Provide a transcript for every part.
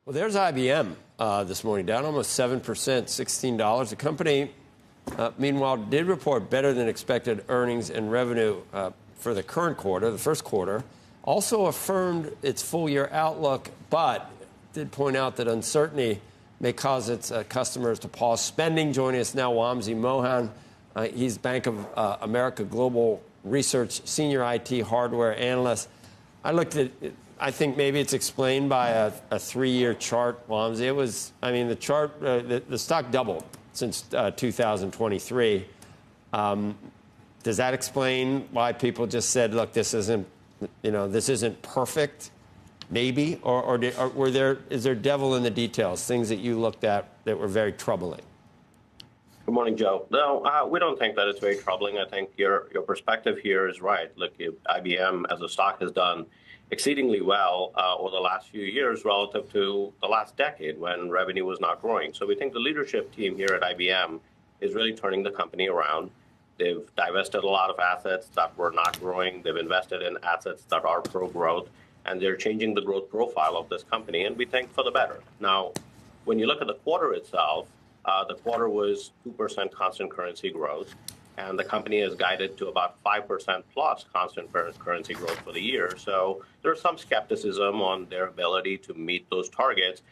Well, there's IBM this morning, down almost 7%, $16. The company, meanwhile, did report better than expected earnings and revenue for the current quarter, the first quarter. Also affirmed its full-year outlook, but did point out that uncertainty may cause its customers to pause spending. Joining us now, Wamsi Mohan. He's Bank of America Global Research Senior IT Hardware Analyst. I think maybe it's explained by a 3-year chart, Wamsi. It was, I mean, the chart, the stock doubled since 2023. Does that explain why people just said, look, this isn't perfect, maybe? Or is there devil in the details, things that you looked at that were very troubling? Good morning, Joe. No, we don't think that it's very troubling. I think your perspective here is right. Look, IBM as a stock has done exceedingly well over the last few years relative to the last decade when revenue was not growing. So we think the leadership team here at IBM is really turning the company around. They've divested a lot of assets that were not growing. They've invested in assets that are pro-growth, and they're changing the growth profile of this company, and we think for the better. Now, when you look at the quarter itself, the quarter was 2% constant currency growth, and the company has guided to about 5% plus constant currency growth for the year. So there's some skepticism on their ability to meet those targets.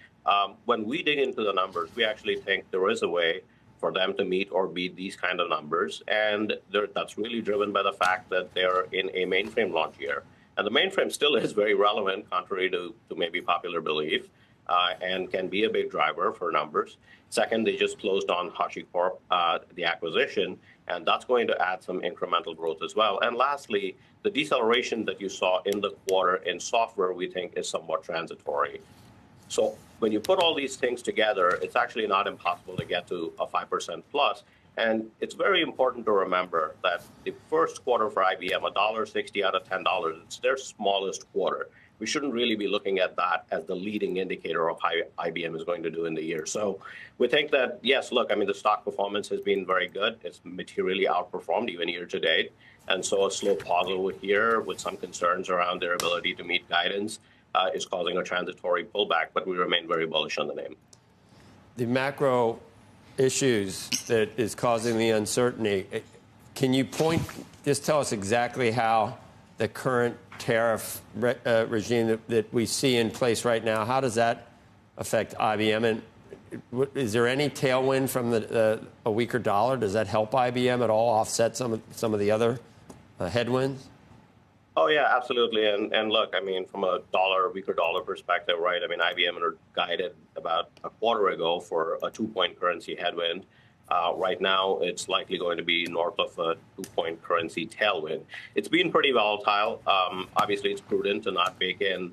When we dig into the numbers, we actually think there is a way for them to meet or beat these kind of numbers, and that's really driven by the fact that they're in a mainframe launch year. And the mainframe still is very relevant, contrary to maybe popular belief, and can be a big driver for numbers. Second, they just closed on HashiCorp, the acquisition, and that's going to add some incremental growth as well. And lastly, the deceleration that you saw in the quarter in software, we think, is somewhat transitory. So when you put all these things together, it's actually not impossible to get to a 5% plus. And it's very important to remember that the first quarter for IBM, $1.60 out of $10, it's their smallest quarter. We shouldn't really be looking at that as the leading indicator of how IBM is going to do in the year. So we think that, yes, look, I mean, the stock performance has been very good. It's materially outperformed even year to date. And so a slow pause over here with some concerns around their ability to meet guidance is causing a transitory pullback, but we remain very bullish on the name. The macro issues that is causing the uncertainty, can you just tell us exactly how the current tariff regime that we see in place right now, how does that affect IBM? And is there any tailwind from a weaker dollar? Does that help IBM at all, offset some of the other headwinds? Oh, yeah, absolutely. And look, I mean, from a weaker dollar perspective, right, I mean, IBM guided about a quarter ago for a 2-point currency headwind. Right now, it's likely going to be north of a 2-point currency tailwind. It's been pretty volatile. Obviously, it's prudent to not bake in,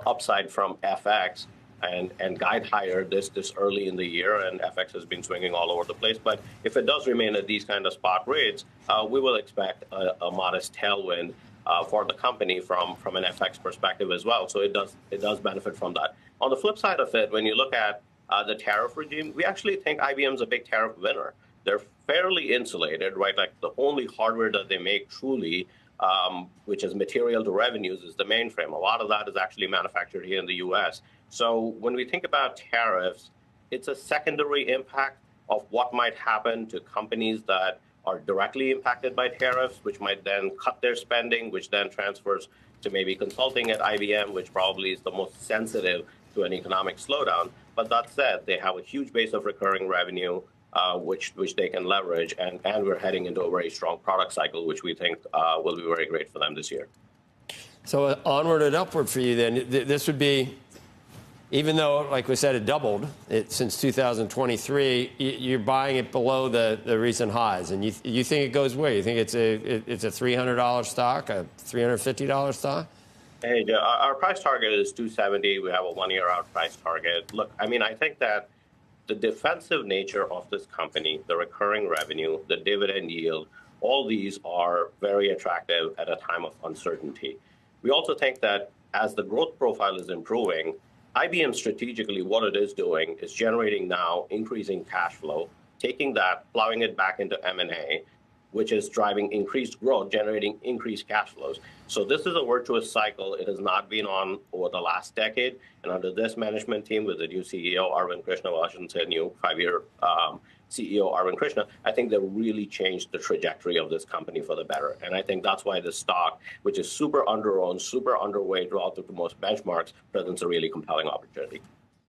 upside from FX and guide higher this early in the year. And FX has been swinging all over the place. But if it does remain at these kind of spot rates, we will expect a modest tailwind for the company from an FX perspective as well. So it does benefit from that. On the flip side of it, when you look at the tariff regime, we actually think IBM's a big tariff winner. They're fairly insulated, right? Like the only hardware that they make truly, which is material to revenues, is the mainframe. A lot of that is actually manufactured here in the U.S. So when we think about tariffs, it's a secondary impact of what might happen to companies that are directly impacted by tariffs, which might then cut their spending, which then transfers to maybe consulting at IBM, which probably is the most sensitive to an economic slowdown. But that said, they have a huge base of recurring revenue, which they can leverage, and we're heading into a very strong product cycle, which we think will be very great for them this year. So onward and upward for you then. This would be, even though, like we said, it doubled since 2023, you're buying it below the recent highs. And you think it goes where? You think it's a $300 stock, a $350 stock? Hey, our price target is $270. We have a 1-year out price target. Look, I mean, I think that the defensive nature of this company, the recurring revenue, the dividend yield, all these are very attractive at a time of uncertainty. We also think that as the growth profile is improving, IBM strategically, what it is doing is generating now increasing cash flow, taking that, plowing it back into M&A, which is driving increased growth, generating increased cash flows. So this is a virtuous cycle. It has not been on over the last decade. And under this management team with the new CEO, Arvind Krishna, well, I shouldn't say new, 5-year CEO, Arvind Krishna, I think they've really changed the trajectory of this company for the better. And I think that's why the stock, which is super underowned, super underweight relative to most benchmarks, presents a really compelling opportunity.